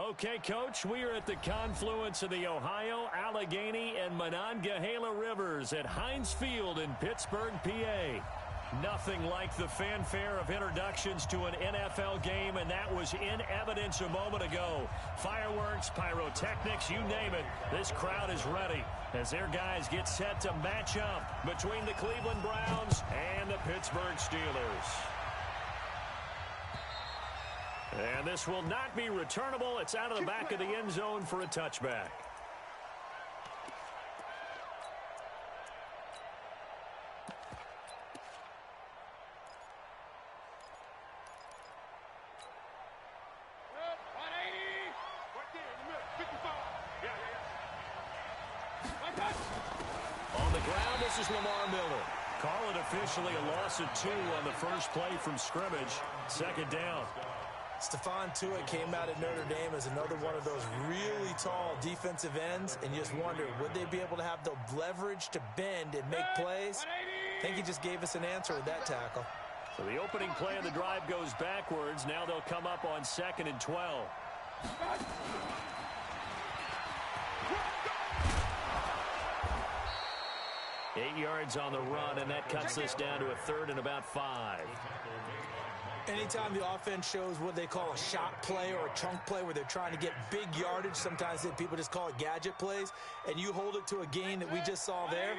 Okay, Coach, we are at the confluence of the Ohio, Allegheny, and Monongahela Rivers at Heinz Field in Pittsburgh, PA. Nothing like the fanfare of introductions to an NFL game, and that was in evidence a moment ago. Fireworks, pyrotechnics, you name it, this crowd is ready as their guys get set to match up between the Cleveland Browns and the Pittsburgh Steelers. And this will not be returnable. It's out of the back of the end zone for a touchback. On the ground, this is Lamar Miller. Call it officially a loss of 2 on the first play from scrimmage. Second down. Stephon Tuitt came out at Notre Dame as another one of those really tall defensive ends, and you just wonder, would they be able to have the leverage to bend and make plays? I think he just gave us an answer with that tackle. So the opening play of the drive goes backwards. Now they'll come up on 2nd and 12. 8 yards on the run, and that cuts this down to a 3rd and about 5. Anytime the offense shows what they call a shot play or a chunk play where they're trying to get big yardage, sometimes people just call it gadget plays, and you hold it to a gain that we just saw there,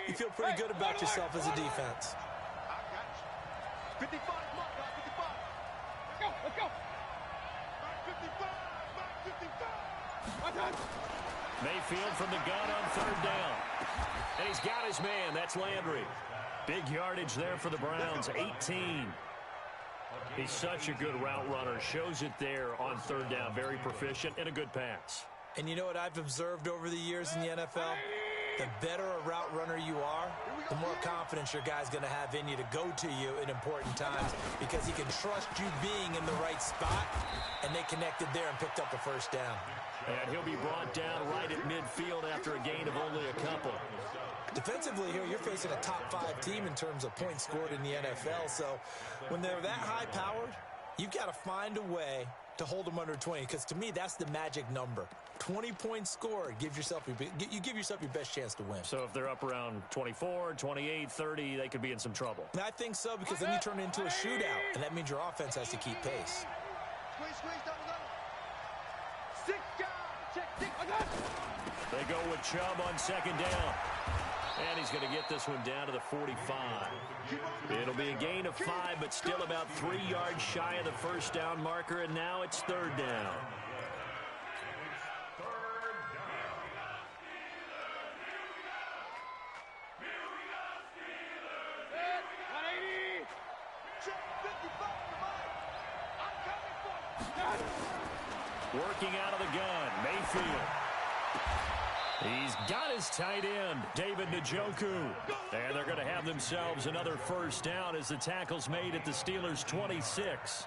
you feel pretty good about yourself as a defense. 55, come on, 55. Let's go. 55. Mayfield from the gun on 3rd down. And he's got his man. That's Landry. Big yardage there for the Browns, 18. He's such a good route runner. Shows it there on 3rd down. Very proficient and a good pass. And you know what I've observed over the years in the NFL? The better a route runner you are, the more confidence your guy's going to have in you to go to you in important times because he can trust you being in the right spot, and they connected there and picked up a 1st down. And he'll be brought down right at midfield after a gain of only a couple. Defensively here, you're facing a top 5 team in terms of points scored in the NFL. So when they're that high-powered, you've got to find a way to hold them under 20, because to me, that's the magic number. 20 points scored, you give yourself your best chance to win. So if they're up around 24, 28, 30, they could be in some trouble. And I think so, because then you turn it into a shootout, and that means your offense has to keep pace. They go with Chubb on 2nd down. And he's going to get this one down to the 45. It'll be a gain of 5, but still about 3 yards shy of the 1st down marker, and now it's 3rd down. Working out of the gun, Mayfield. He's got his tight end, David Njoku. And they're going to have themselves another 1st down as the tackle's made at the Steelers' 26.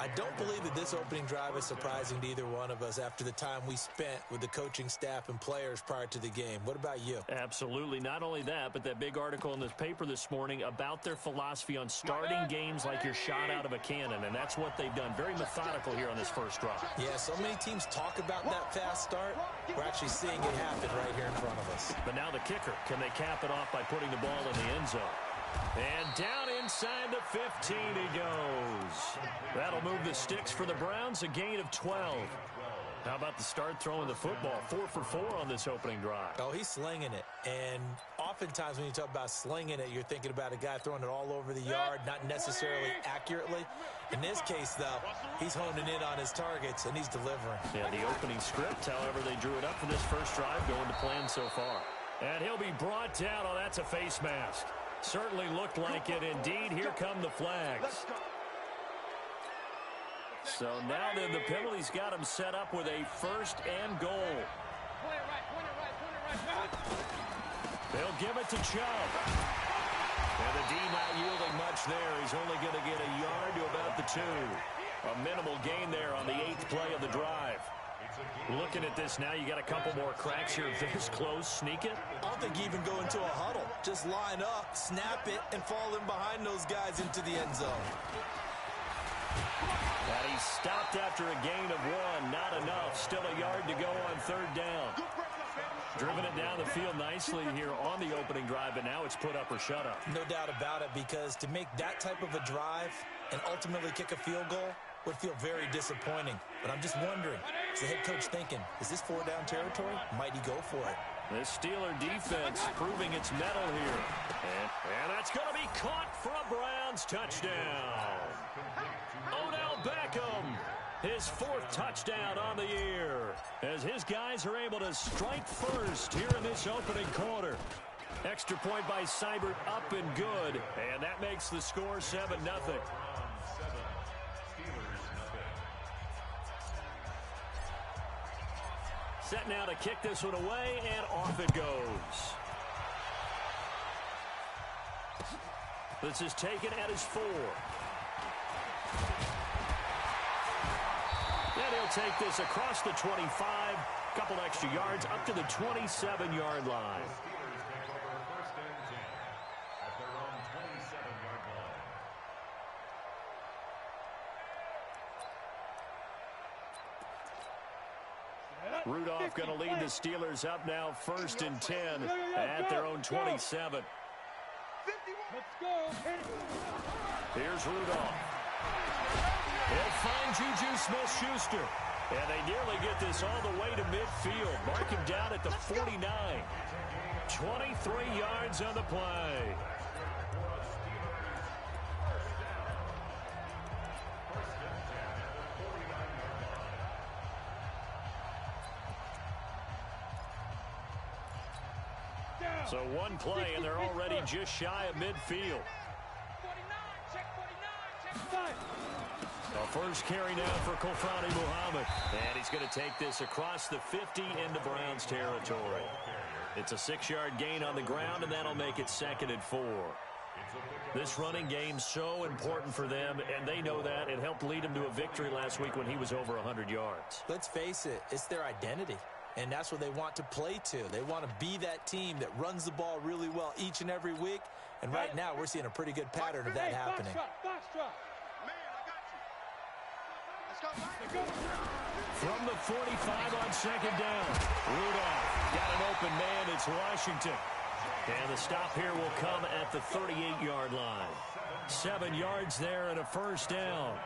I don't believe that this opening drive is surprising to either one of us after the time we spent with the coaching staff and players prior to the game. What about you? Absolutely. Not only that, but that big article in this paper this morning about their philosophy on starting games like you're shot out of a cannon, and that's what they've done. Very methodical here on this first drive. Yeah, so many teams talk about that fast start. We're actually seeing it happen right here in front of us. But now the kicker, can they cap it off by putting the ball in the end zone? And down inside the 15 he goes. That'll move the sticks for the Browns, a gain of 12. How about the start throwing the football? 4 for 4 on this opening drive. Oh, he's slinging it. And oftentimes when you talk about slinging it, you're thinking about a guy throwing it all over the yard, not necessarily accurately. In this case, though, he's honing in on his targets, and he's delivering. Yeah, the opening script, however, they drew it up for this first drive, going to plan so far. And he'll be brought down. Oh, that's a face mask. Certainly looked like it. Indeed, here come the flags. So now then the penalty's got him set up with a 1st and goal. They'll give it to Chubb. And the D not yielding much there. He's only going to get a yard to about the 2. A minimal gain there on the 8th play of the drive. Looking at this now, you got a couple more cracks here. This close, sneak it. I don't think you even go into a huddle. Just line up, snap it, and fall in behind those guys into the end zone. And he's Stopped after a gain of 1. Not enough. Still a yard to go on third down. Driven it down the field nicely here on the opening drive, but now it's put up or shut up. No doubt about it, because to make that type of a drive and ultimately kick a field goal would feel very disappointing. But I'm just wondering, is the head coach thinking, is this 4-down territory? Might he go for it? The Steeler defense proving its mettle here. And that's going to be caught for a Browns touchdown. Odell Beckham, his 4th touchdown on the year, as his guys are able to strike first here in this opening quarter. Extra point by Seibert, up and good, and that makes the score 7-0. Set now to kick this one away, and off it goes. This is taken at his 4. And he'll take this across the 25, couple extra yards up to the 27-yard line. Rudolph going to lead the Steelers up now 1st and 10 at their own 27. Here's Rudolph. He'll find Juju Smith-Schuster. And they nearly get this all the way to midfield. Mark him down at the 49. 23 yards on the play. So one play, and they're already just shy of midfield. A first carry now for Kofani Muhammad. And he's going to take this across the 50 into Browns territory. It's a 6-yard gain on the ground, and that'll make it 2nd and 4. This running game so important for them, and they know that. It helped lead them to a victory last week when he was over 100 yards. Let's face it, it's their identity. And that's what they want to play to. They want to be that team that runs the ball really well each and every week. And right now, we're seeing a pretty good pattern of that happening. From the 45 on 2nd down, Rudolph got an open man. It's Washington. And the stop here will come at the 38-yard line. 7 yards there and a first down.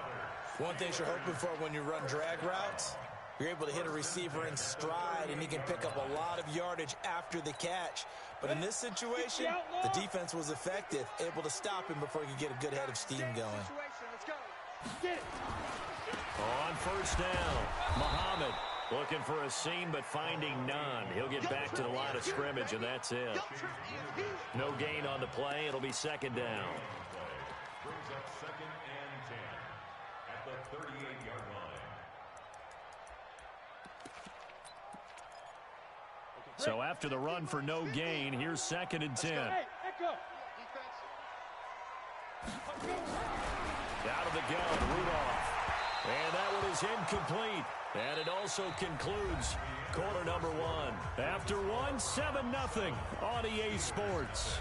One thing you're hoping for when you run drag routes, you're able to hit a receiver in stride, and he can pick up a lot of yardage after the catch. But in this situation, the defense was effective, able to stop him before he could get a good head of steam going. On first down, Muhammad looking for a seam but finding none. He'll get back to the line of scrimmage, and that's it. No gain on the play. It'll be 2nd down. Brings up 2nd and 10 at the 38-yard line. So after the run for no gain, here's 2nd and 10. Out of the gun, Rudolph. And that one is incomplete. And it also concludes quarter number 1. After 1, 7-0 on EA Sports.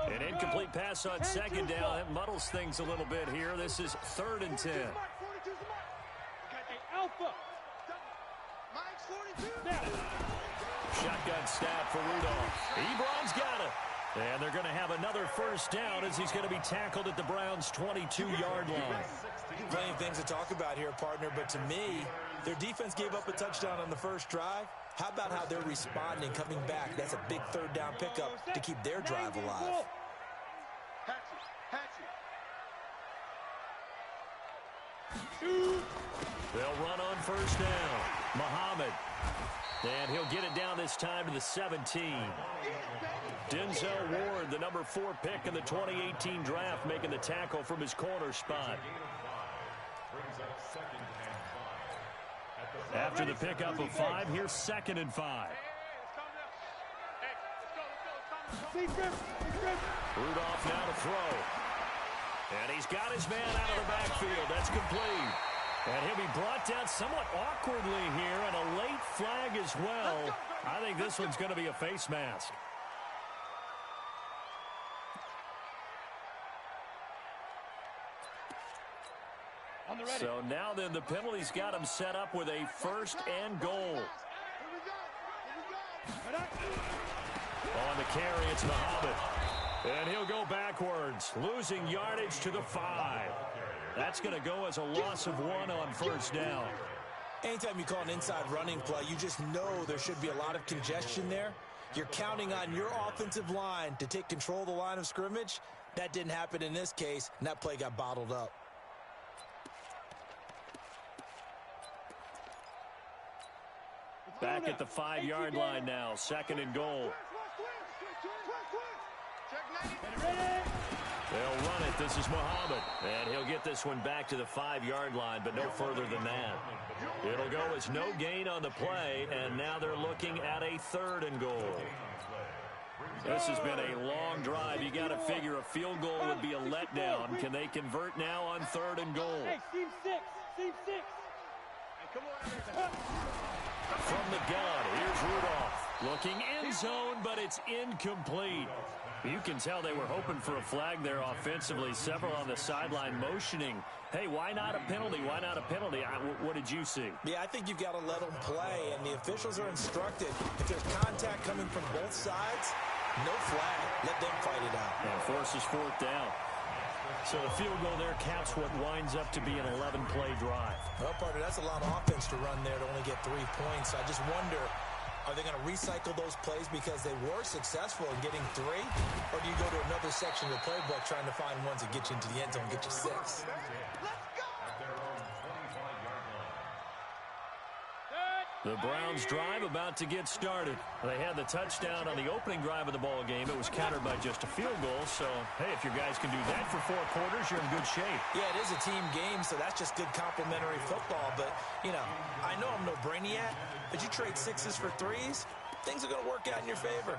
An incomplete pass on 2nd down. That muddles things a little bit here. This is 3rd and 10. Shotgun snap for Rudolph. Ebron's got it. And they're going to have another first down as he's going to be tackled at the Browns' 22-yard line. Plenty of things to talk about here, partner, but to me, their defense gave up a touchdown on the first drive. How about how they're responding, coming back? That's a big 3rd down pickup to keep their drive alive. They'll run on first down. Muhammad. And he'll get it down this time to the 17. Denzel Ward, the number 4 pick in the 2018 draft, making the tackle from his corner spot. After the pickup of 5, here's 2nd and 5. Rudolph now to throw. And he's got his man out of the backfield. That's complete. And he'll be brought down somewhat awkwardly here, and a late flag as well. I think this one's going to be a face mask. So now then, the penalty's got him set up with a 1st and goal. On the carry, it's Muhammad. And he'll go backwards, losing yardage to the 5. That's going to go as a loss of 1 on 1st down. Anytime you call an inside running play, you just know there should be a lot of congestion there. You're counting on your offensive line to take control of the line of scrimmage. That didn't happen in this case, and that play got bottled up. Back at the 5-yard line now, 2nd and goal. They'll run it. This is Muhammad. And he'll get this one back to the 5-yard line, but no further than that. It'll go as no gain on the play, and now they're looking at a 3rd and goal. This has been a long drive. You got to figure a field goal would be a letdown. Can they convert now on 3rd and goal? Hey, team 6. Team 6. Come on. From the gun, here's Rudolph. Looking end zone, but it's incomplete. You can tell they were hoping for a flag there offensively. Several on the sideline motioning. Hey, why not a penalty? Why not a penalty? What did you see? Yeah, I think you've got to let them play, and the officials are instructed. If there's contact coming from both sides, no flag. Let them fight it out. And forces 4th down. So the field goal there caps what winds up to be an 11-play drive. Well, partner, that's a lot of offense to run there to only get 3 points. I just wonder, are they going to recycle those plays because they were successful in getting 3? Or do you go to another section of the playbook trying to find ones that get you into the end zone and get you 6? Let's go! The Browns drive about to get started. They had the touchdown on the opening drive of the ball game. It was countered by just a field goal. So, hey, if your guys can do that for 4 quarters, you're in good shape. Yeah, it is a team game, so that's just good complementary football. But, you know, I know I'm no brainiac, but you trade 6s for 3s, things are going to work out in your favor.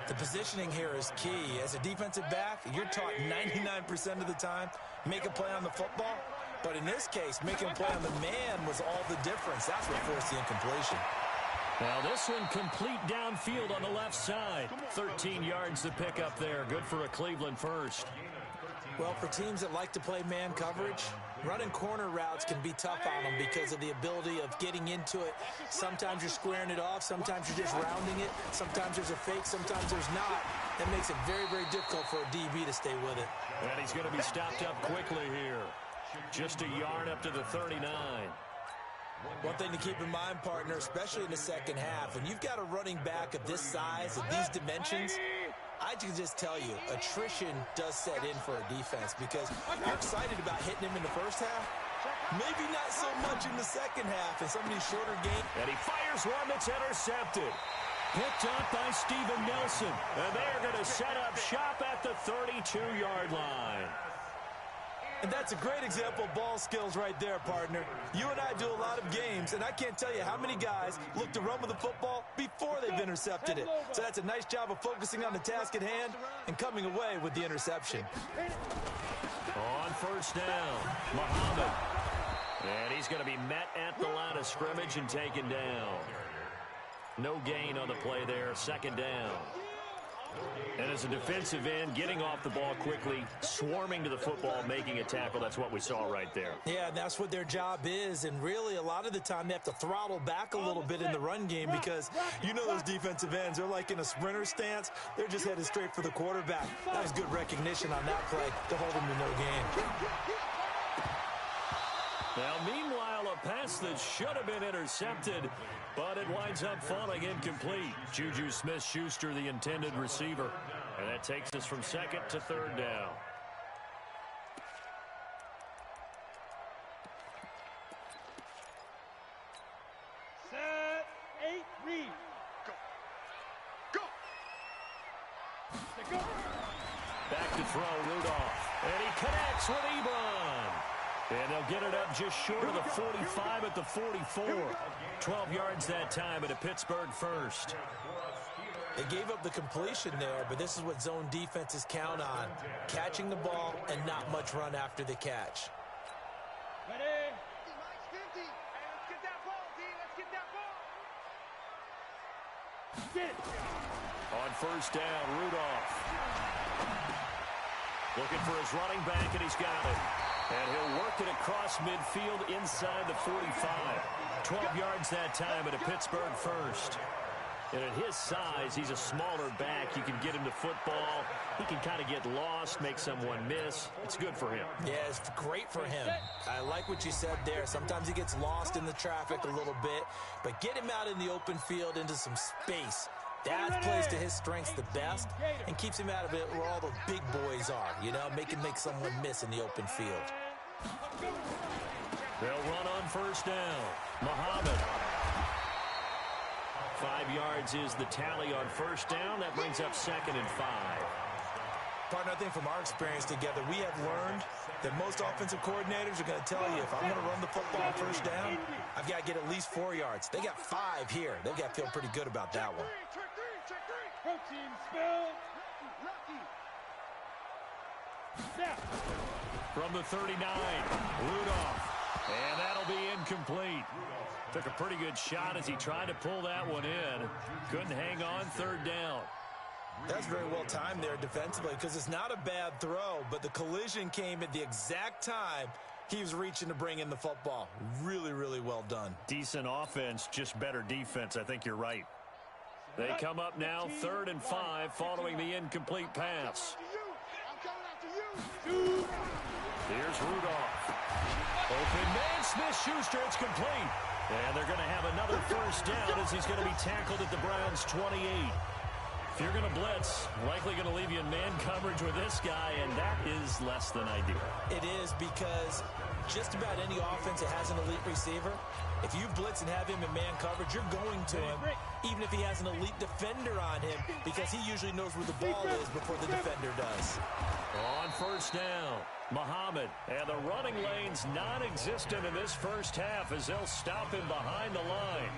The positioning here is key. As a defensive back, you're taught 99% of the time, make a play on the football. But in this case, making a play on the man was all the difference. That's what forced the incompletion. Now this one complete downfield on the left side. 13 yards to pick up there. Good for a Cleveland first. Well, for teams that like to play man coverage, running corner routes can be tough on them because of the ability of getting into it. Sometimes you're squaring it off. Sometimes you're just rounding it. Sometimes there's a fake. Sometimes there's not. That makes it very, very difficult for a DB to stay with it. And he's going to be stopped up quickly here. Just a yard up to the 39. One thing to keep in mind, partner, especially in the second half, when you've got a running back of this size, of these dimensions, I can just tell you, attrition does set in for a defense because you're excited about hitting him in the first half. Maybe not so much in the second half in some of these shorter games. And he fires one that's intercepted. Picked up by Steven Nelson. And they're going to set up shop at the 32-yard line. And that's a great example of ball skills right there, partner. You and I do a lot of games, and I can't tell you how many guys look to run with the football before they've intercepted it. So that's a nice job of focusing on the task at hand and coming away with the interception. On first down, Muhammad. And he's going to be met at the line of scrimmage and taken down. No gain on the play there, second down. And as a defensive end, getting off the ball quickly, swarming to the football, making a tackle, that's what we saw right there. Yeah, that's what their job is, and really a lot of the time they have to throttle back a little bit in the run game because you know those defensive ends, they're like in a sprinter stance. They're just headed straight for the quarterback. That was good recognition on that play to hold them to no gain. Now, meanwhile, a pass that should have been intercepted, but it winds up falling incomplete. Juju Smith-Schuster, the intended receiver. And that takes us from second to third down. Set, 8, read. Go. Go. Back to throw, Rudolph. And he connects with Ebron. And they'll get it up just short of the 45 at the 44. 12 yards that time at a Pittsburgh first. They gave up the completion there, but this is what zone defenses count on. Catching the ball and not much run after the catch. Ready. On first down, Rudolph. Looking for his running back, and he's got it. And he'll work it across midfield inside the 45. 12 yards that time at a Pittsburgh first. And at his size, he's a smaller back. You can get him to football. He can kind of get lost, make someone miss. It's good for him. Yeah, it's great for him. I like what you said there. Sometimes he gets lost in the traffic a little bit, but get him out in the open field into some space. That plays to his strengths the best and keeps him out of it where all the big boys are, you know, make someone miss in the open field. They'll run on first down. Muhammad. 5 yards is the tally on first down. That brings up 2nd and 5. Partner, I think from our experience together, we have learned that most offensive coordinators are going to tell you, if I'm going to run the football on first down, I've got to get at least 4 yards. They got 5 here. They've got to feel pretty good about that one. Protein spill. Snap. From the 39, Rudolph. And that'll be incomplete. Took a pretty good shot as he tried to pull that one in. Couldn't hang on, 3rd down. That's very well timed there defensively because it's not a bad throw, but the collision came at the exact time he was reaching to bring in the football. Really, really well done. Decent offense, just better defense. I think you're right. They come up now, 3rd and 5, following the incomplete pass. Here's Rudolph. Open man, Smith-Schuster, it's complete. And they're going to have another first down as he's going to be tackled at the Browns' 28. If you're going to blitz, likely going to leave you in man coverage with this guy, and that is less than ideal. It is because just about any offense that has an elite receiver, if you blitz and have him in man coverage, you're going to him, even if he has an elite defender on him, because he usually knows where the ball is before the defender does. On first down, Muhammad, and the running lane's non-existent in this first half as they'll stop him behind the line.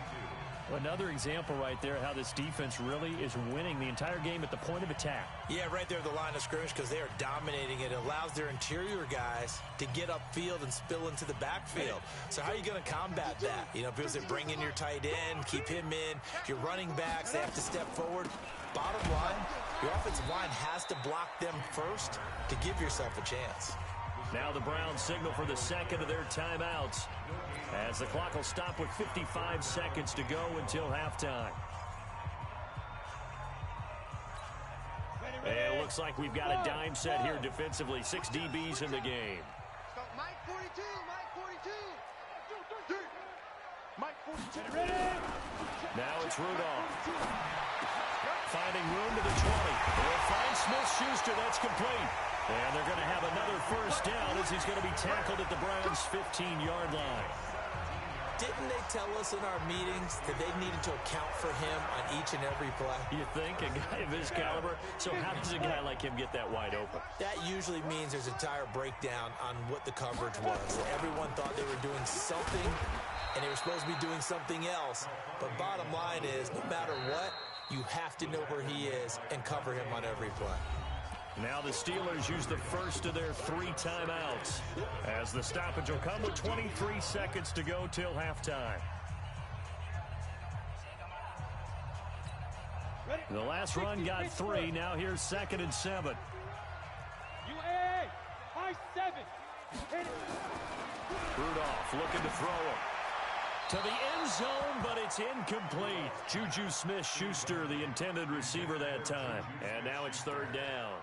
Another example right there how this defense really is winning the entire game at the point of attack. Yeah, right there at the line of scrimmage because they are dominating it. It allows their interior guys to get upfield and spill into the backfield. So how are you going to combat that? You know, because they bring in your tight end, keep him in. Your running backs, they have to step forward. Bottom line, your offensive line has to block them first to give yourself a chance. Now the Browns signal for the second of their timeouts as the clock will stop with 55 seconds to go until halftime. And it looks like we've got a dime set here defensively. 6 DBs in the game. Mike 42, Mike 42. Mike 42. Ready? Now it's Rudolph. Finding room to the 20. They'll find Smith-Schuster. That's complete. And they're going to have another first down as he's going to be tackled at the Browns' 15-yard line. Didn't they tell us in our meetings that they needed to account for him on each and every play? You think? A guy of his caliber? So how does a guy like him get that wide open? That usually means there's a tire breakdown on what the coverage was. Everyone thought they were doing something, and they were supposed to be doing something else. But bottom line is, no matter what, you have to know where he is and cover him on every play. Now the Steelers use the first of their 3 timeouts as the stoppage will come with 23 seconds to go till halftime. The last run got 3. Now here's 2nd and 7. UAA, high 7. Hit it. Rudolph looking to throw him to the end zone, but it's incomplete. Juju Smith-Schuster, the intended receiver that time. And now it's 3rd down.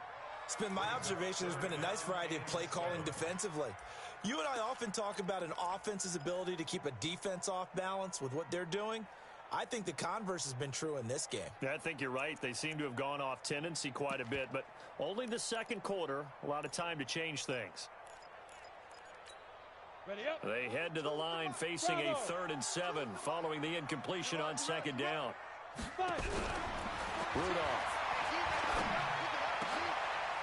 It's been my observation there's been a nice variety of play calling defensively. You and I often talk about an offense's ability to keep a defense off balance with what they're doing. I think the converse has been true in this game. I think you're right. They seem to have gone off tendency quite a bit, but only the second quarter, a lot of time to change things. Ready up. They head to the line facing a 3rd and 7 following the incompletion on 2nd down. Rudolph.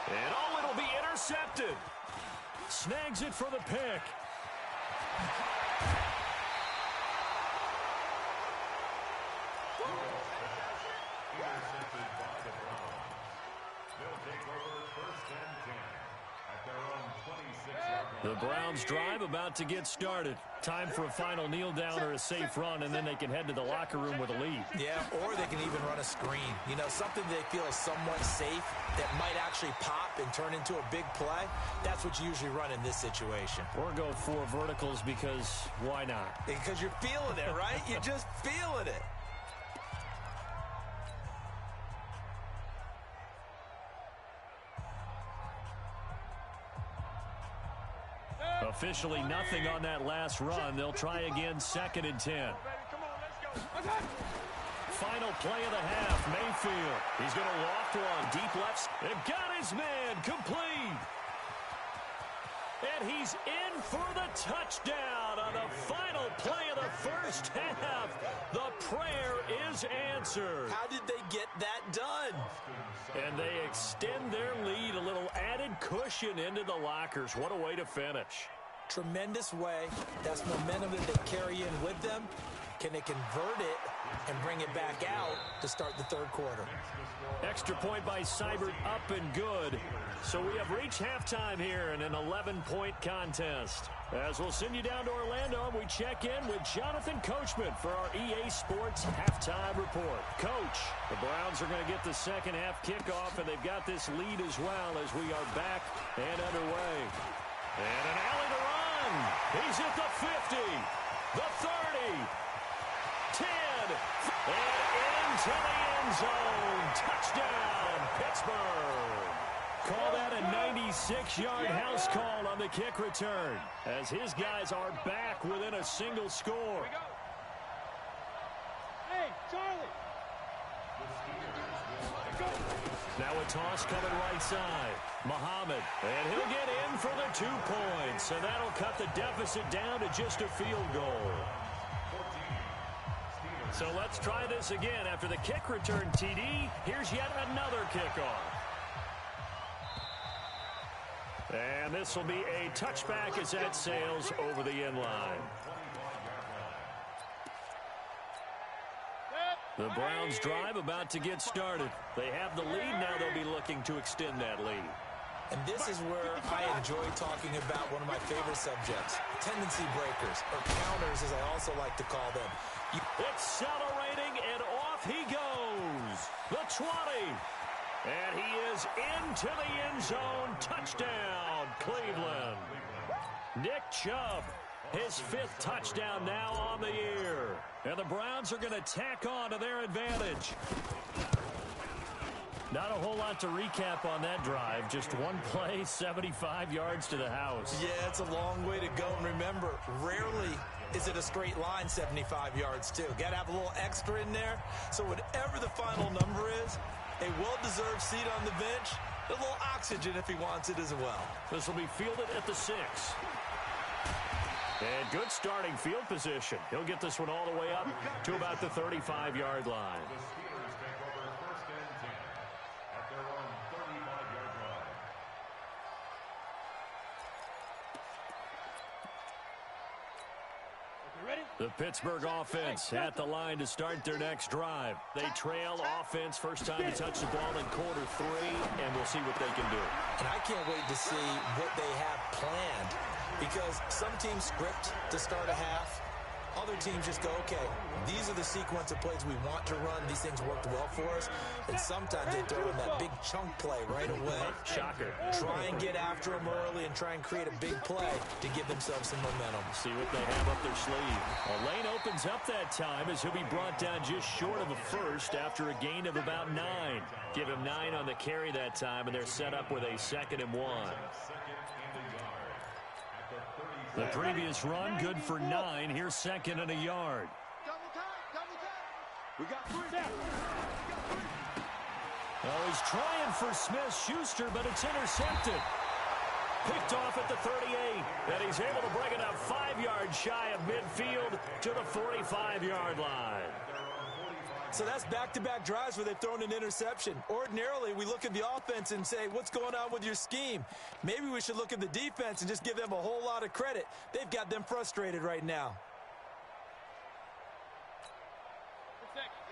And it'll be intercepted. Snags it for the pick. Intercepted by the Browns. They'll take over 1st and 10. at their own 26-yard line. The Browns drive about to get started. Time for a final kneel down or a safe run, and then they can head to the locker room with a lead. Yeah, or they can even run a screen. You know, something they feel is somewhat safe that might actually pop and turn into a big play. That's what you usually run in this situation. Or go 4 verticals because why not? Because you're feeling it, right? You're just feeling it. Officially nothing on that last run. They'll try again, 2nd and 10. Final play of the half, Mayfield. He's going to loft one, deep left. They've got his man, complete. And he's in for the touchdown on the final play of the first half. The prayer is answered. How did they get that done? And they extend their lead, a little added cushion into the lockers. What a way to finish. Tremendous way. That's momentum that they carry in with them. Can they convert it and bring it back out to start the third quarter? Extra point by Seibert, up and good. So we have reached halftime here in an 11-point contest. As we'll send you down to Orlando, we check in with Jonathan Coachman for our EA Sports Halftime Report. Coach, the Browns are going to get the second half kickoff, and they've got this lead as well as we are back and underway. And an alley to run. He's at the 50, the 30, 10, and into the end zone. Touchdown, Pittsburgh. Call that a 96-yard house call on the kick return, as his guys are back within a single score. Hey, Charlie. Now a toss coming right side. Muhammad, and he'll get in for the 2 points, and that'll cut the deficit down to just a field goal. So let's try this again. After the kick return TD, here's yet another kickoff. And this will be a touchback as that sails over the end line. The Browns drive about to get started. They have the lead. Now they'll be looking to extend that lead. And this is where I enjoy talking about one of my favorite subjects, tendency breakers, or counters as I also like to call them. Accelerating, and off he goes. The 20. And he is into the end zone. Touchdown, Cleveland. Nick Chubb, his 5th touchdown now on the year. And the Browns are going to tack on to their advantage. Not a whole lot to recap on that drive. Just one play, 75 yards to the house. Yeah, it's a long way to go. And remember, rarely is it a straight line 75 yards, too. Got to have a little extra in there. So whatever the final number is, a well-deserved seat on the bench, a little oxygen if he wants it as well. This will be fielded at the 6. And good starting field position. He'll get this one all the way up to about the 35-yard line. The Steelers take over 1st and 10 at their own 35-yard line. Ready? The Pittsburgh offense at the line to start their next drive. They trail offense, first time to touch the ball in quarter 3, and we'll see what they can do. And I can't wait to see what they have planned, because some teams script to start a half. Other teams just go, okay, these are the sequence of plays we want to run. These things worked well for us. And sometimes they throw in that big chunk play right away. Shocker. Try and get after them early and try and create a big play to give themselves some momentum. See what they have up their sleeve. A lane opens up that time as he'll be brought down just short of a first after a gain of about 9. Give him 9 on the carry that time, and they're set up with a 2nd and 1. The previous run, good for 9. Here's 2nd and a yard. Double time. We got 3 down. Oh, he's trying for Smith-Schuster, but it's intercepted. Picked off at the 38, and he's able to bring it up 5 yards shy of midfield to the 45-yard line. So that's back-to-back drives where they've thrown an interception. Ordinarily, we look at the offense and say, what's going on with your scheme? Maybe we should look at the defense and just give them a whole lot of credit. They've got them frustrated right now.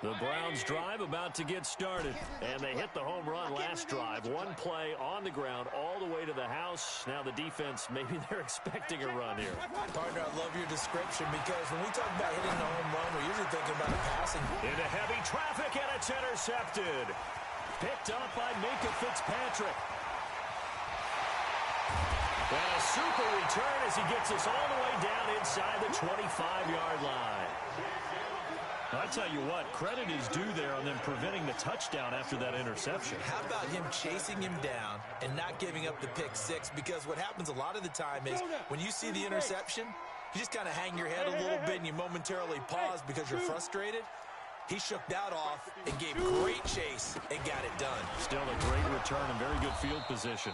The Browns drive about to get started. And they hit the home run last drive. One play on the ground all the way to the house. Now the defense, maybe they're expecting a run here. Partner, I love your description because when we talk about hitting the home run, we're usually thinking about a passing. Into heavy traffic, and it's intercepted. Picked up by Minkah Fitzpatrick. And a super return as he gets us all the way down inside the 25-yard line. I tell you what, credit is due there on them preventing the touchdown after that interception. How about him chasing him down and not giving up the pick six? Because what happens a lot of the time is when you see the interception, you just kind of hang your head a little bit and you momentarily pause because you're frustrated. He shook that off and gave great chase and got it done. Still a great return and very good field position.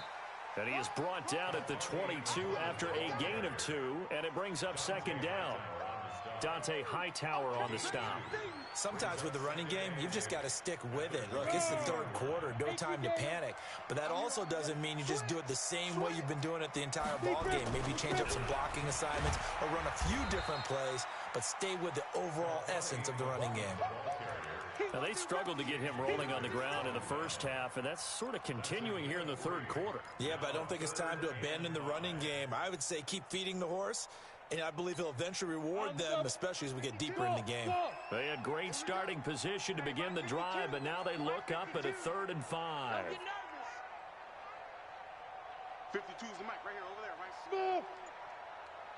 And he is brought down at the 22 after a gain of 2, and it brings up second down. Dante Hightower on the stop. Sometimes with the running game, you've just got to stick with it. Look, it's the third quarter, no time to panic. But that also doesn't mean you just do it the same way you've been doing it the entire ball game. Maybe change up some blocking assignments or run a few different plays, but stay with the overall essence of the running game. Now, they struggled to get him rolling on the ground in the first half, and that's sort of continuing here in the third quarter. Yeah, but I don't think it's time to abandon the running game. I would say keep feeding the horse, and I believe he'll eventually reward them, especially as we get deeper in the game. They had great starting position to begin the drive, but now they look up at a 3rd and 5. 52 is the mic right here, over there, right? Smooth.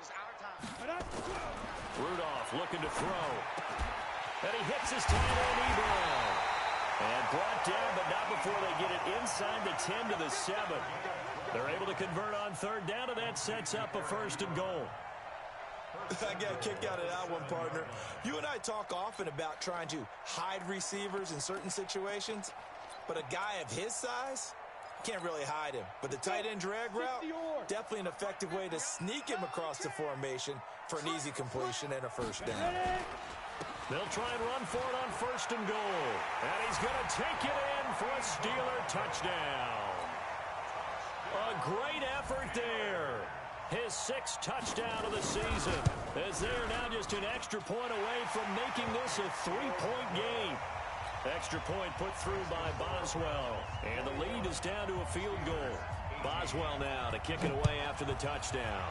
It's our time. Rudolph looking to throw. And he hits his tight end, Ebron. And brought down, but not before they get it inside the 10 to the 7. They're able to convert on 3rd down, and that sets up a 1st and goal. I got a kick out of that one, partner. You and I talk often about trying to hide receivers in certain situations, but a guy of his size can't really hide him. But the tight end drag route, definitely an effective way to sneak him across the formation for an easy completion and a 1st down. They'll try and run for it on 1st and goal. And he's going to take it in for a Steeler touchdown. A great effort there. His 6th touchdown of the season, as they are now just an extra point away from making this a 3-point game. Extra point put through by Boswell, and the lead is down to a field goal. Boswell now to kick it away after the touchdown.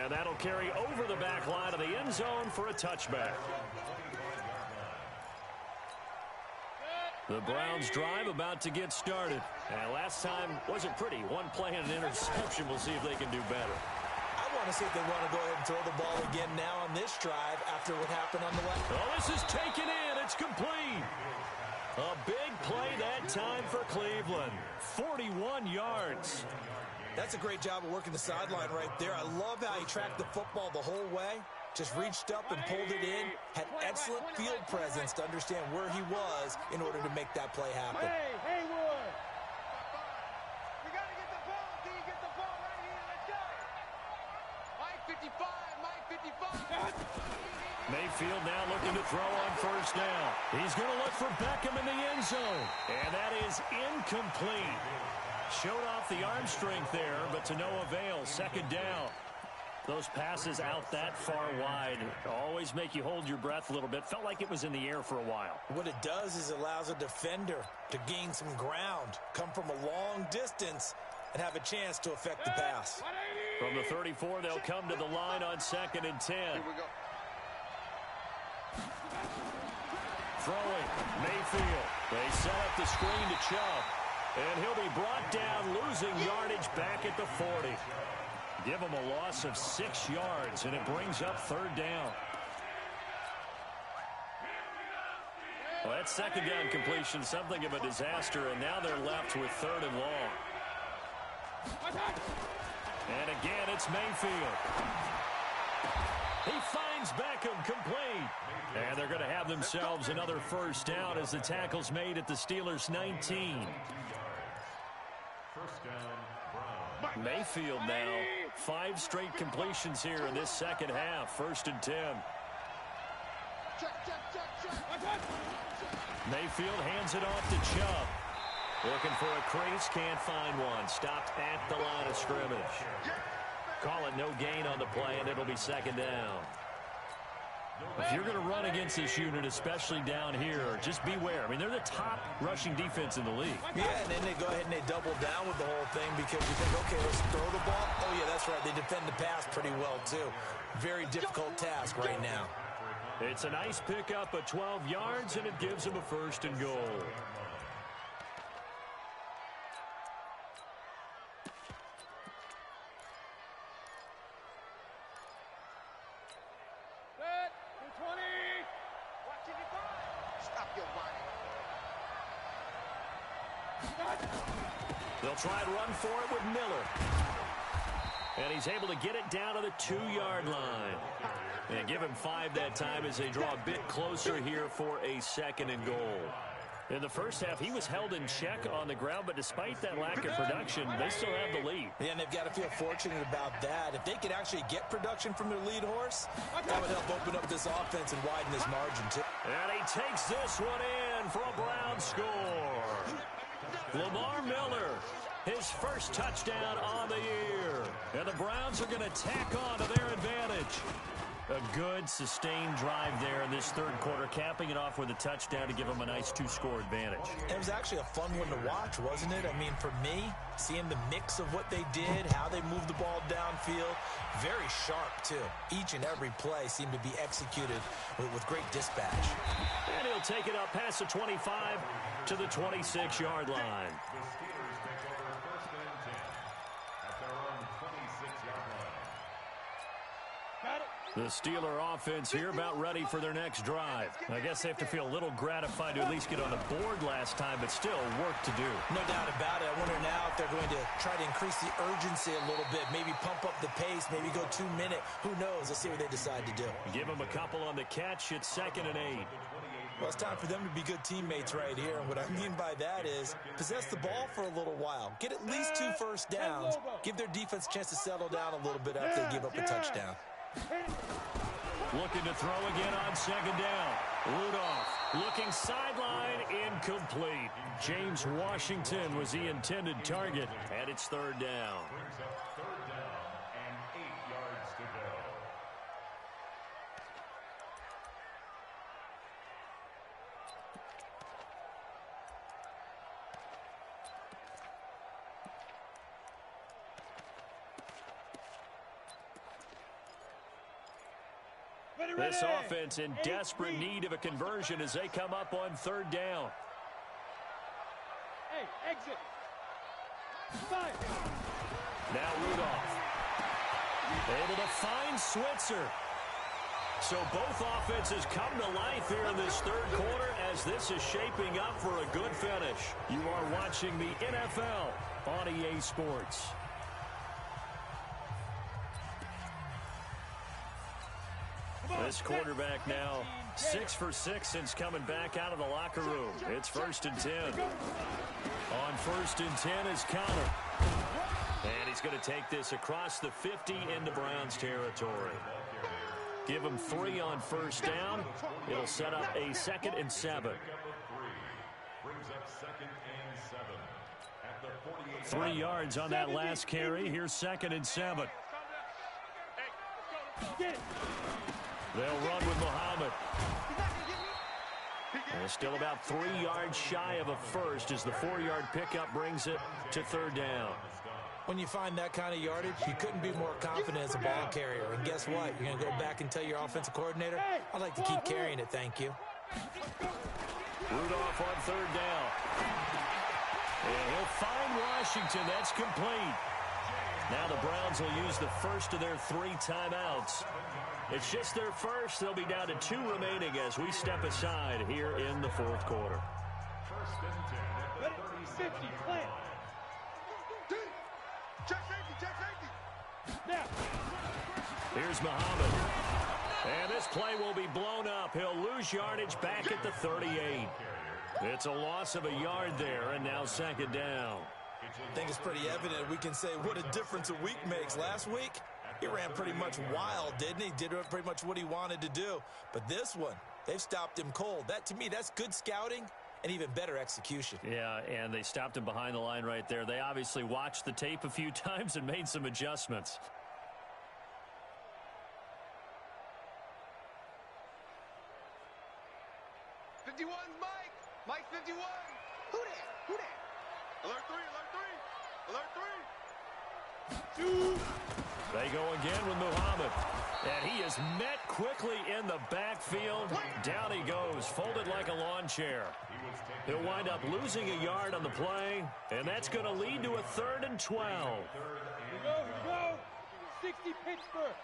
And that'll carry over the back line of the end zone for a touchback. The Browns drive about to get started. And last time wasn't pretty. One play and an interception. We'll see if they can do better. I want to see if they want to go ahead and throw the ball again now on this drive after what happened on the left. Oh, this is taken in. It's complete. A big play that time for Cleveland. 41 yards. That's a great job of working the sideline right there. I love how he tracked the football the whole way. Just reached up and pulled it in. Had excellent field presence to understand where he was in order to make that play happen. Hey, Haywood. We got to get the ball, D. Get the ball right here. Let's go. Mike 55, Mike 55. Mayfield now looking to throw on 1st down. He's going to look for Beckham in the end zone. And that is incomplete. Showed off the arm strength there, but to no avail. 2nd down. Those passes out that far wide always make you hold your breath a little bit. Felt like it was in the air for a while. What it does is it allows a defender to gain some ground, come from a long distance, and have a chance to affect the pass. From the 34, they'll come to the line on 2nd and 10. Here we go. Throwing, Mayfield. They set up the screen to Chubb. And he'll be brought down, losing yardage back at the 40. Give him a loss of 6 yards, and it brings up 3rd down. Well, that 2nd down completion, something of a disaster, and now they're left with 3rd and long. And again, it's Mayfield. He finds Beckham complete. And they're going to have themselves another 1st down as the tackle's made at the Steelers' 19. 1st down, Brown. Mayfield now, 5 straight completions here in this 2nd half. 1st and 10. Mayfield hands it off to Chubb. Looking for a crease, can't find one. Stopped at the line of scrimmage. Call it no gain on the play, and it'll be 2nd down. If you're going to run against this unit, especially down here, just beware. I mean, they're the top rushing defense in the league. Yeah, and then they go ahead and they double down with the whole thing because you think, okay, let's throw the ball. Oh, yeah, that's right. They defend the pass pretty well, too. Very difficult task right now. It's a nice pickup of 12 yards, and it gives them a 1st and goal. They'll try and run for it with Miller. And he's able to get it down to the 2-yard line. And give him 5 that time as they draw a bit closer here for a 2nd and goal. In the first half, he was held in check on the ground, but despite that lack of production, they still have the lead. Yeah, and they've got to feel fortunate about that. If they could actually get production from their lead horse, that would help open up this offense and widen this margin, too. And he takes this one in for a Brown score. Lamar Miller, his first touchdown on the year. And the Browns are going to tack on to their advantage. A good, sustained drive there in this 3rd quarter, capping it off with a touchdown to give them a nice 2-score advantage. It was actually a fun one to watch, wasn't it? I mean, for me, seeing the mix of what they did, how they moved the ball downfield, very sharp, too. Each and every play seemed to be executed with great dispatch. And he'll take it up past the 25 to the 26-yard line. The Steeler offense here about ready for their next drive. I guess they have to feel a little gratified to at least get on the board last time, but still work to do. No doubt about it. I wonder now if they're going to try to increase the urgency a little bit, maybe pump up the pace, maybe go 2-minute. Who knows? Let's see what they decide to do. Give them a couple on the catch. It's 2nd and 8. Well, it's time for them to be good teammates right here. And what I mean by that is possess the ball for a little while. Get at least 2 first downs. Give their defense a chance to settle down a little bit after they give up a touchdown. Looking to throw again on 2nd down. Rudolph looking sideline, incomplete. James Washington was the intended target, and it's 3rd down. Brings up 3rd down and 8 yards to go. This offense in desperate need of a conversion as they come up on 3rd down. Hey, exit. Fire. Now Rudolph. Able to find Switzer. So both offenses come to life here in this 3rd quarter as this is shaping up for a good finish. You are watching the NFL on EA Sports. This quarterback now 6 for 6 since coming back out of the locker room. It's 1st and 10. On 1st and 10 is Connor. And he's going to take this across the 50 into Browns territory. Give him 3 on 1st down. It'll set up a 2nd and 7. Brings up 2nd and 7 at the 48. 3 yards on that last carry. Here's 2nd and 7. They'll run with Muhammad. And still about 3 yards shy of a first as the 4-yard pickup brings it to 3rd down. When you find that kind of yardage, you couldn't be more confident as a ball carrier. And guess what? You're going to go back and tell your offensive coordinator, I'd like to keep carrying it, thank you. Rudolph on 3rd down. And he'll find Washington. That's complete. Now the Browns will use the first of their 3 timeouts. It's just their first. They'll be down to 2 remaining as we step aside here in the 4th quarter. 1st and 10 at the 50, plant. Check safety. Now. Here's Muhammad. And this play will be blown up. He'll lose yardage back at the 38. It's a loss of a yard there, and now 2nd down. I think it's pretty evident. We can say what a difference a week makes. Last week, he ran pretty much wild, didn't he? Did pretty much what he wanted to do. But this one, they've stopped him cold. That, to me, that's good scouting and even better execution. Yeah, and they stopped him behind the line right there. They obviously watched the tape a few times and made some adjustments. 51's Mike. Mike 51. Who that? Who that? Alert 3, alert 3. Alert 3. They go again with Muhammad. And he is met quickly in the backfield. Down he goes, folded like a lawn chair. He'll wind up losing a yard on the play, and that's going to lead to a 3rd and 12. Here we go. 60 Pittsburgh.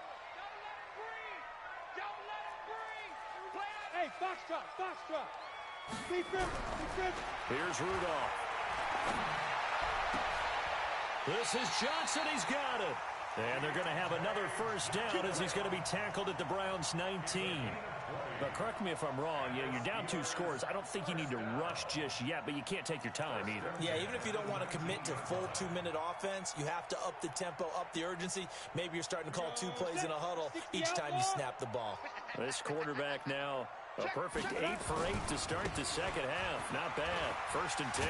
Don't let him breathe. Play out. Hey, foxtrot. Defense. Here's Rudolph. This is Johnson. He's got it. And they're going to have another first down as he's going to be tackled at the Browns' 19. But correct me if I'm wrong. Yeah, you're down 2 scores. I don't think you need to rush just yet, but you can't take your time either. Yeah, even if you don't want to commit to full 2-minute offense, you have to up the tempo, up the urgency. Maybe you're starting to call 2 plays in a huddle each time you snap the ball. This quarterback now, a perfect 8 for 8 to start the second half. Not bad. 1st and 10.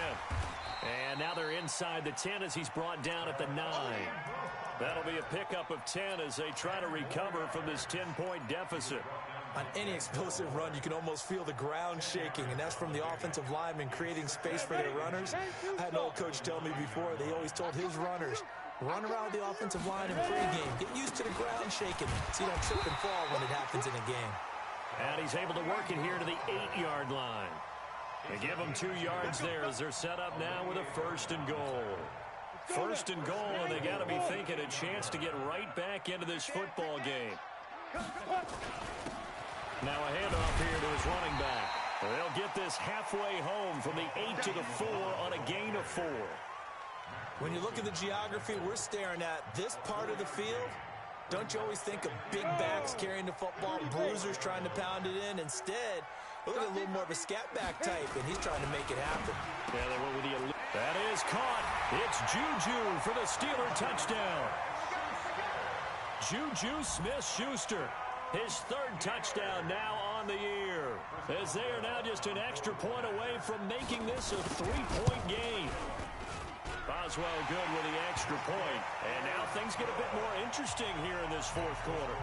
And now they're inside the 10 as he's brought down at the 9. That'll be a pickup of 10 as they try to recover from this 10-point deficit. On any explosive run, you can almost feel the ground shaking, and that's from the offensive linemen creating space for their runners. I had an old coach tell me before, they always told his runners, run around the offensive line in pregame. Get used to the ground shaking so you don't trip and fall when it happens in a game. And he's able to work it here to the 8-yard line. They give him 2 yards there as they're set up now with a 1st and goal. 1st and goal, and they got to be thinking a chance to get right back into this football game. Now a handoff here to his running back. They'll get this halfway home from the 8 to the 4 on a gain of 4. When you look at the geography we're staring at, this part of the field, don't you always think of big backs carrying the football, bruisers trying to pound it in? Instead, look at a little more of a scat back type, and he's trying to make it happen. Yeah, they went with the... That is caught. It's Juju for the Steeler touchdown. Juju Smith-Schuster, his 3rd touchdown now on the year, as they are now just an extra point away from making this a 3-point game. Boswell good with the extra point, and now things get a bit more interesting here in this 4th quarter.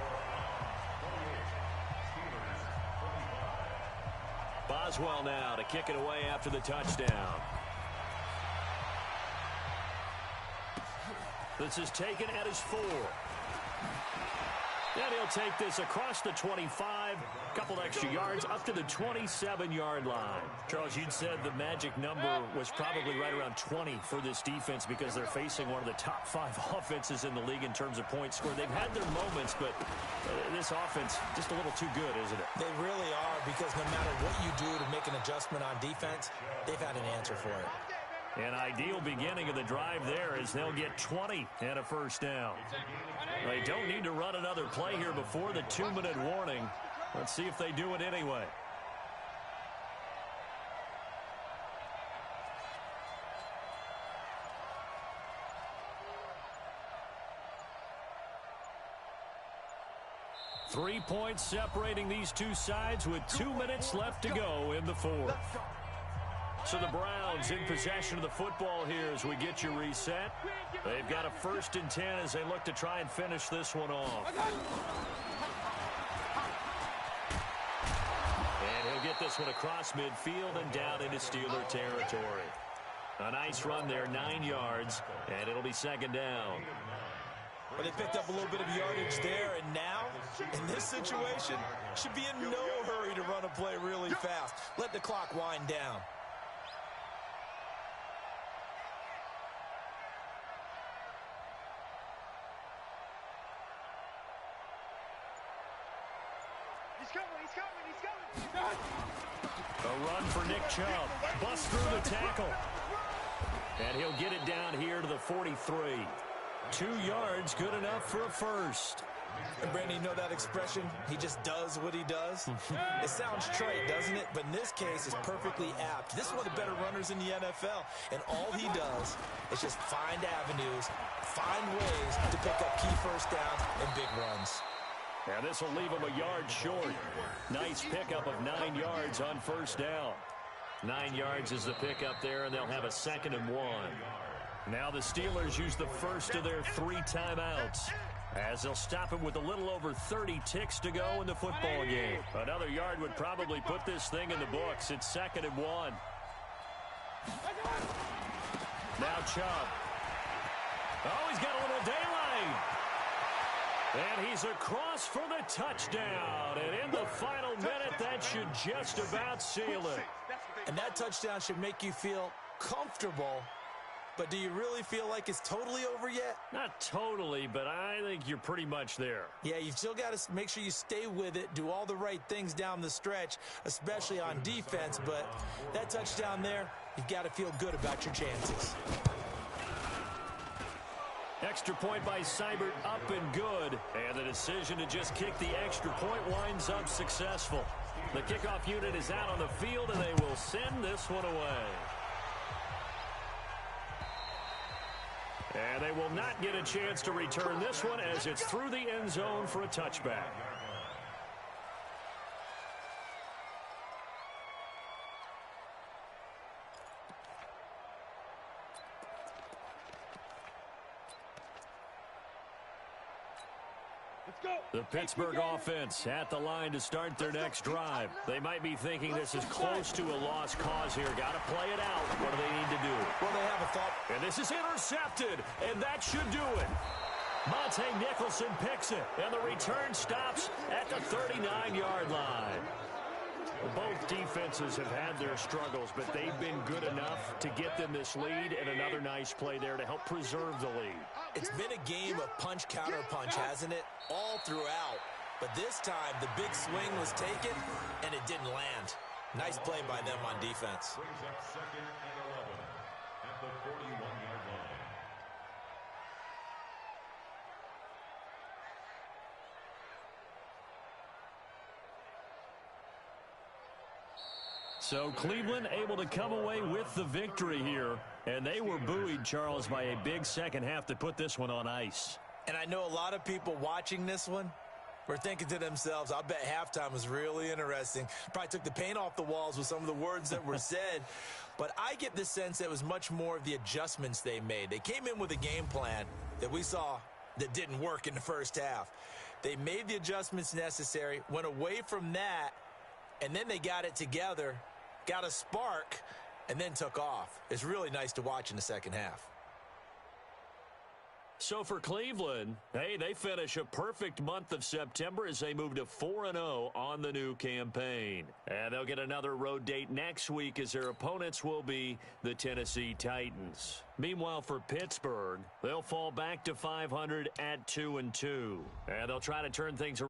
Boswell now to kick it away after the touchdown. This is taken at his 4. And he'll take this across the 25, couple extra yards, up to the 27-yard line. Charles, you'd said the magic number was probably right around 20 for this defense because they're facing one of the top 5 offenses in the league in terms of points scored. They've had their moments, but this offense just a little too good, isn't it? They really are, because no matter what you do to make an adjustment on defense, they've had an answer for it. An ideal beginning of the drive there as they'll get 20 and a first down. They don't need to run another play here before the 2-minute warning. Let's see if they do it anyway. Three points separating these two sides with 2 minutes left to go in the 4th. So the Browns in possession of the football here as we get you reset. They've got a 1st and 10 as they look to try and finish this one off. And he'll get this one across midfield and down into Steeler territory. A nice run there, 9 yards, and it'll be 2nd down. Well, they picked up a little bit of yardage there, and now, in this situation, should be in no hurry to run a play really fast. Let the clock wind down. He's coming. A run for Nick Chubb. Busts through the tackle. And he'll get it down here to the 43. 2 yards, good enough for a first. And Brandon, you know that expression? He just does what he does? It sounds trite, doesn't it? But in this case, it's perfectly apt. This is one of the better runners in the NFL. And all he does is just find avenues, find ways to pick up key first downs and big runs. And this will leave him a yard short. Nice pickup of 9 yards on first down. 9 yards is the pickup there, and they'll have a 2nd and 1. Now the Steelers use the first of their 3 timeouts. as they'll stop it with a little over 30 ticks to go in the football game. Another yard would probably put this thing in the books. It's 2nd and 1. Now Chubb. Oh, he's got a little daylight. And he's across for the touchdown. And in the final minute, that should just about seal it. And that touchdown should make you feel comfortable. But do you really feel like it's totally over yet? Not totally, but I think you're pretty much there. Yeah, you've still got to make sure you stay with it, do all the right things down the stretch, especially on defense. But that touchdown there, you've got to feel good about your chances. Extra point by Seibert, up and good. And the decision to just kick the extra point winds up successful. The kickoff unit is out on the field, and they will send this one away. And they will not get a chance to return this one as it's through the end zone for a touchback. The Pittsburgh offense at the line to start their next drive. They might be thinking this is close to a lost cause here. Got to play it out. What do they need to do? Well, they have a thought. And this is intercepted, and that should do it. Monte Nicholson picks it, and the return stops at the 39-yard line. Both defenses have had their struggles, but they've been good enough to get them this lead, and another nice play there to help preserve the lead. It's been a game of punch-counter-punch, hasn't it? All throughout. But this time, the big swing was taken, and it didn't land. Nice play by them on defense. Brings up 2nd and 11 at the 41-yard line. So Cleveland able to come away with the victory here. And they were buoyed, Charles, by a big second half to put this one on ice. And I know a lot of people watching this one were thinking to themselves, I bet halftime was really interesting. Probably took the paint off the walls with some of the words that were said. But I get the sense that it was much more of the adjustments they made. They came in with a game plan that we saw that didn't work in the first half. They made the adjustments necessary, went away from that, and then they got it together, got a spark, and then took off. It's really nice to watch in the second half. So for Cleveland, hey, they finish a perfect month of September as they move to 4-0 on the new campaign. And they'll get another road date next week as their opponents will be the Tennessee Titans. Meanwhile, for Pittsburgh, they'll fall back to 500 at 2-2. And they'll try to turn things around.